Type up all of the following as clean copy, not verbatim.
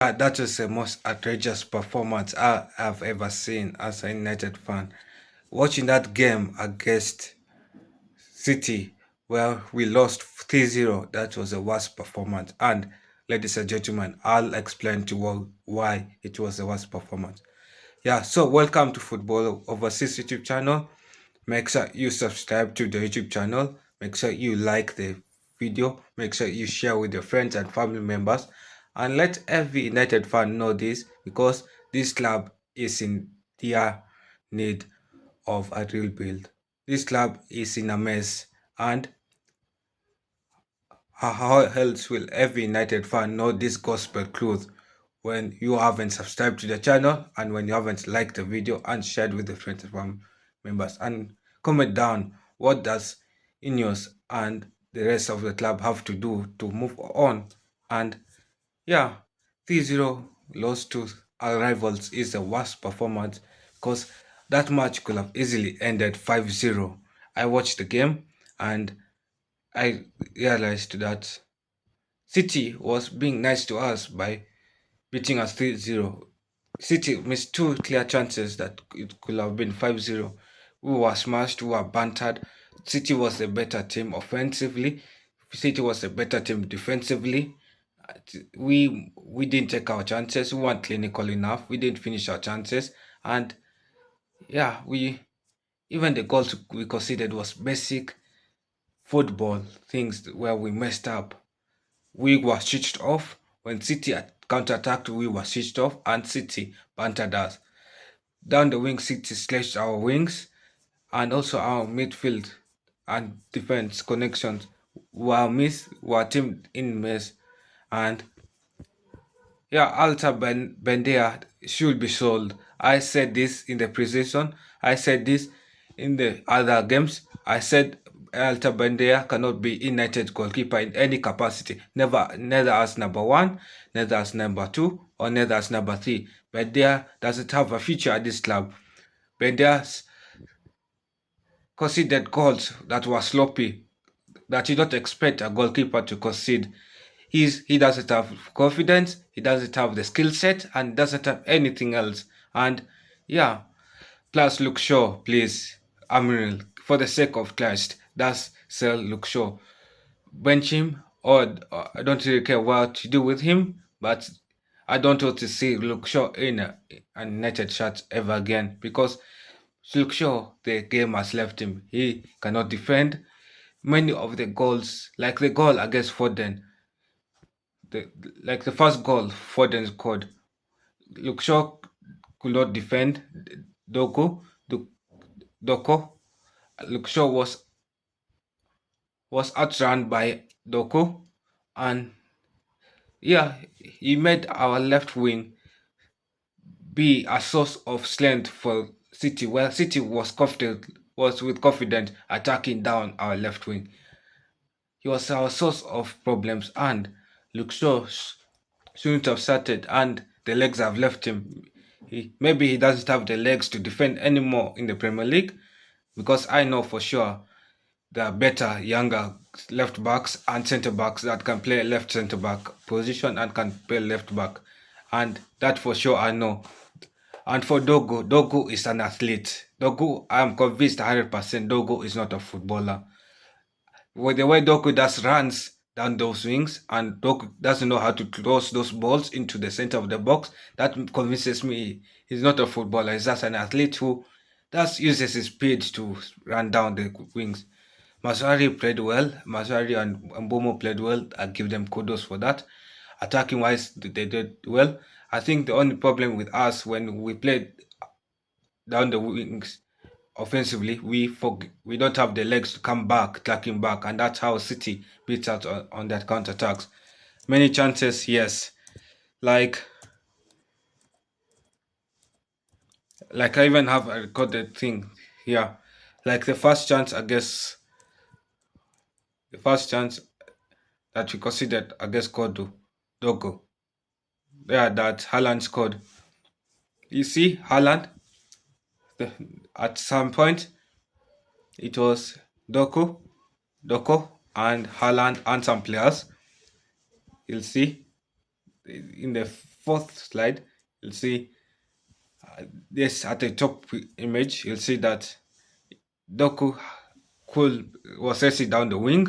That was the most outrageous performance I have ever seen as a United fan. Watching that game against City, where we lost 3-0, that was the worst performance. And, ladies and gentlemen, I'll explain to you why it was the worst performance. Yeah, so welcome to Football Overseas YouTube channel. Make sure you subscribe to the YouTube channel. Make sure you like the video. Make sure you share with your friends and family members. And let every United fan know this because this club is in dire need of a real build. This club is in a mess. And how else will every United fan know this gospel truth when you haven't subscribed to the channel and when you haven't liked the video and shared with the friends and family members? And comment down, what does Ineos and the rest of the club have to do to move on? And yeah, 3-0 loss to our rivals is the worst performance because that match could have easily ended 5-0. I watched the game and I realized that City was being nice to us by beating us 3-0. City missed two clear chances that it could have been 5-0. We were smashed, we were bantered. City was a better team offensively. City was a better team defensively. We didn't take our chances. We weren't clinical enough. We didn't finish our chances. And yeah, we even the goals we conceded was basic football things where we messed up. We were switched off. When City counter-attacked, we were switched off and City bantered us. Down the wing, City slashed our wings and also our midfield and defense connections were teamed in mess. And yeah, Alta Bendea should be sold. I said this in the preseason. I said this in the other games. I said Alta Bendea cannot be United goalkeeper in any capacity. Neither as number one, neither as number two, or neither as number three. Bendea doesn't have a future at this club. Bendea's conceded goals that were sloppy, that you don't expect a goalkeeper to concede. He doesn't have confidence, he doesn't have the skill set, and doesn't have anything else. And yeah, plus Luke Shaw, please, Amorium, for the sake of Christ, that's sell Luke Shaw. Bench him, or I don't really care what to do with him, but I don't want to see Luke Shaw in a United shirt ever again because Luke Shaw, the game has left him. He cannot defend. Many of the goals, like the goal against Foden, the like the first goal Foden scored, Luke Shaw could not defend Doku, Doko. Luke Shaw was outrun by Doku, and yeah, he made our left wing be a source of strength for City. Well, City was with confidence attacking down our left wing. He was our source of problems, and Luke Shaw shouldn't have started, and the legs have left him. Maybe he doesn't have the legs to defend anymore in the Premier League, because I know for sure there are better, younger left backs and centre backs that can play left centre back position and can play left back, and that for sure I know. And for Dogo is an athlete. Dogo, I'm convinced 100% Dogo is not a footballer. With the way Doku does runs down those wings and Doku doesn't know how to cross those balls into the center of the box, that convinces me he's not a footballer. He's just an athlete who just uses his speed to run down the wings. Masari played well. Masari and Mbomo played well. I give them kudos for that. Attacking wise, they did well. I think the only problem with us when we played down the wings offensively, we don't have the legs to come back, tracking back, and that's how City beats out on that counter attacks. Many chances, yes. Like like I even have a recorded thing here. Like the first chance, I guess, the first chance that we considered against Dogo. Yeah, that Haaland scored. You see, Haaland, the, at some point, it was Doko, and Haaland and some players. You'll see. in the fourth slide, you'll see this at the top image. You'll see that Doku could was racing down the wing.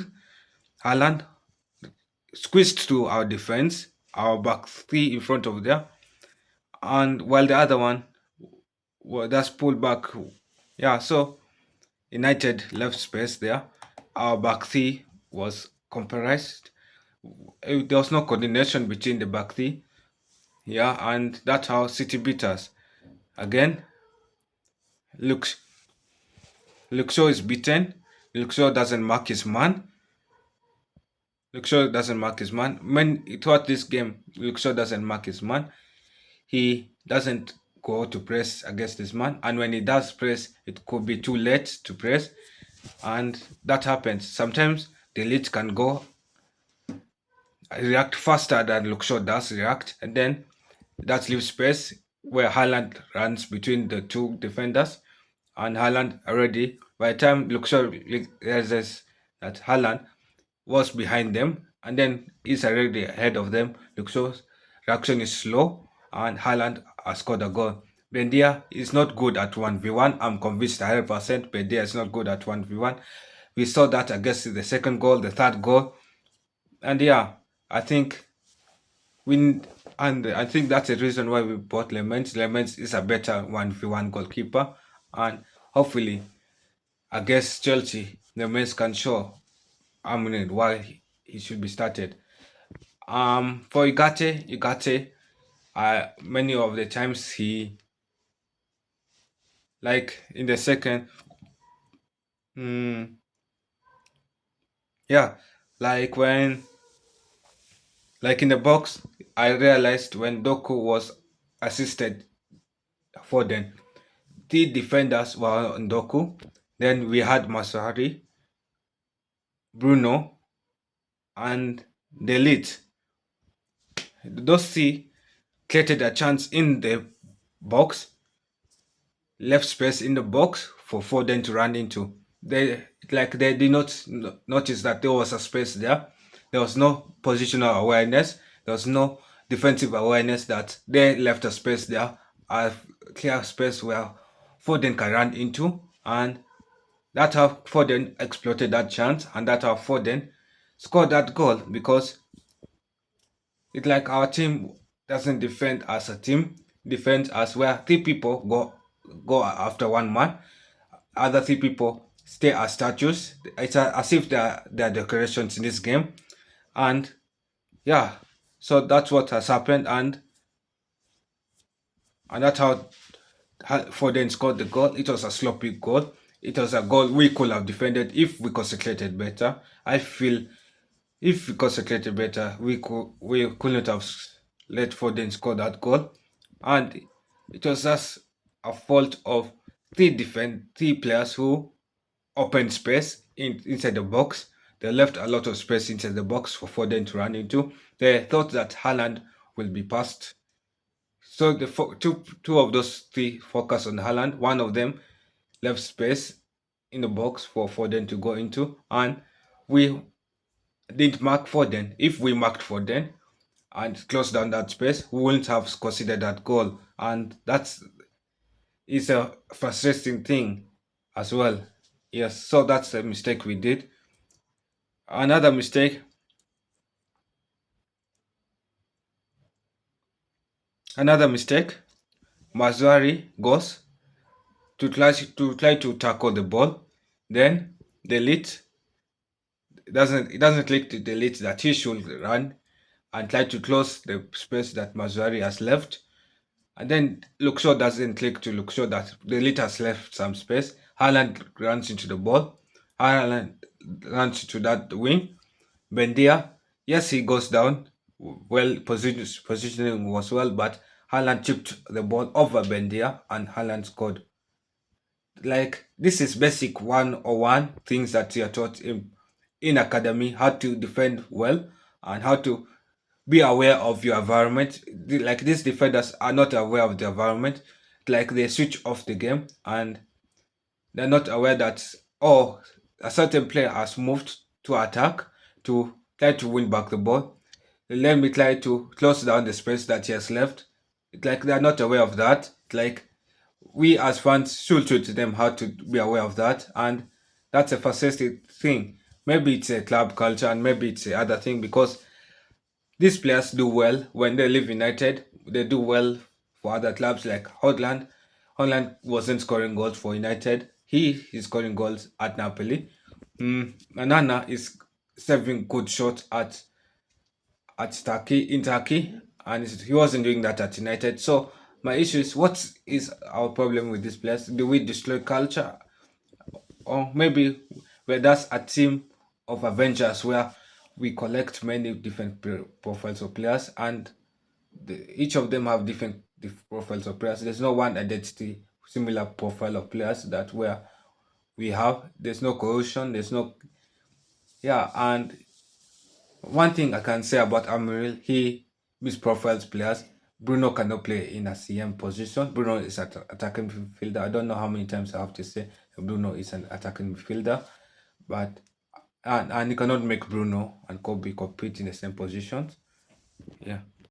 Haaland squeezed to our defense, our back three in front of there, and while the other one was just pulled back. Yeah, so United left space there. Our back three was compromised. There was no coordination between the back three. Yeah, and that's how City beat us. Again, Luke, Luke Shaw is beaten. Luke Shaw doesn't mark his man. Luke Shaw doesn't mark his man. When throughout this game, Luke Shaw doesn't mark his man. He doesn't go to press against his man, and when he does press, it could be too late to press, and that happens. Sometimes the lead can go react faster than Luxor does react, and then that leaves space where Haaland runs between the two defenders, and Haaland already, by the time Luxor realizes that Haaland was behind them, and then is already ahead of them, Luxor's reaction is slow, and Haaland has scored a goal. Bendia is not good at 1v1. I'm convinced 100% Bendia is not good at 1v1. We saw that against the second goal, the third goal, and yeah, I think we and I think that's the reason why we bought Lemens. Lemens is a better 1v1 goalkeeper, and hopefully against Chelsea, Lemens can show Amorium why he should be started. For Igate, many of the times he like in the second, mm, yeah, like when like in the box, I realized when Doku was assisted Foden, the defenders were on Doku. Then we had Masari, Bruno, and Delete. Those three created a chance in the box, left space in the box for Foden to run into. They did not notice that there was a space there. There was no positional awareness. There was no defensive awareness that they left a space there, a clear space where Foden can run into, and that's how Foden exploited that chance, and that's how Foden scored that goal because it's like our team doesn't defend as a team, defends as where three people go after one man, other three people stay as statues. It's as if they're decorations in this game, and yeah, so that's what has happened, and that's how Foden scored the goal. It was a sloppy goal. It was a goal we could have defended if we concentrated better. I feel if we concentrated better, we couldn't have let Foden score that goal, and it was just a fault of three players who opened space inside the box. They left a lot of space inside the box for Foden to run into. They thought that Haaland will be passed, so the two of those three focus on Haaland. One of them left space in the box for Foden to go into, and we didn't mark Foden. If we marked Foden and closed down that space, we wouldn't have considered that goal. And that's is a frustrating thing as well. Yes, so that's a mistake we did. Another mistake, another mistake, Mazuari goes to try to tackle the ball. Then delete it doesn't click to delete that he should run and try to close the space that Mazuari has left. And then Luxor doesn't click to Luxor that the lead has left some space. Haaland runs into the ball. Haaland runs to that wing. Bendia, yes, he goes down. Well, positioning was well, but Haaland chipped the ball over Bendia and Haaland scored. Like, this is basic 101 things that you are taught in academy, how to defend well and how to be aware of your environment. Like these defenders are not aware of the environment. Like they switch off the game and they're not aware that oh, a certain player has moved to attack to try to win back the ball. let me try to close down the space that he has left. It's like they are not aware of that. It's like we as fans should teach them how to be aware of that, and that's a fascinating thing. Maybe it's a club culture, and maybe it's the other thing because these players do well when they leave United. They do well for other clubs like Holland. Holland wasn't scoring goals for United. He is scoring goals at Napoli. Manana is saving good shots at Turkey in Turkey, and he wasn't doing that at United. So my issue is, what is our problem with this players? Do we destroy culture, or maybe we're just a team of Avengers where we collect many different profiles of players, and each of them have different profiles of players. There's no one identity similar profile of players that where we have. There's no cohesion. There's no, yeah, and one thing I can say about Amorium, he misprofiles players. Bruno cannot play in a CM position. Bruno is an attacking midfielder. I don't know how many times I have to say Bruno is an attacking midfielder, but and you cannot make Bruno and Kobe compete in the same positions. Yeah.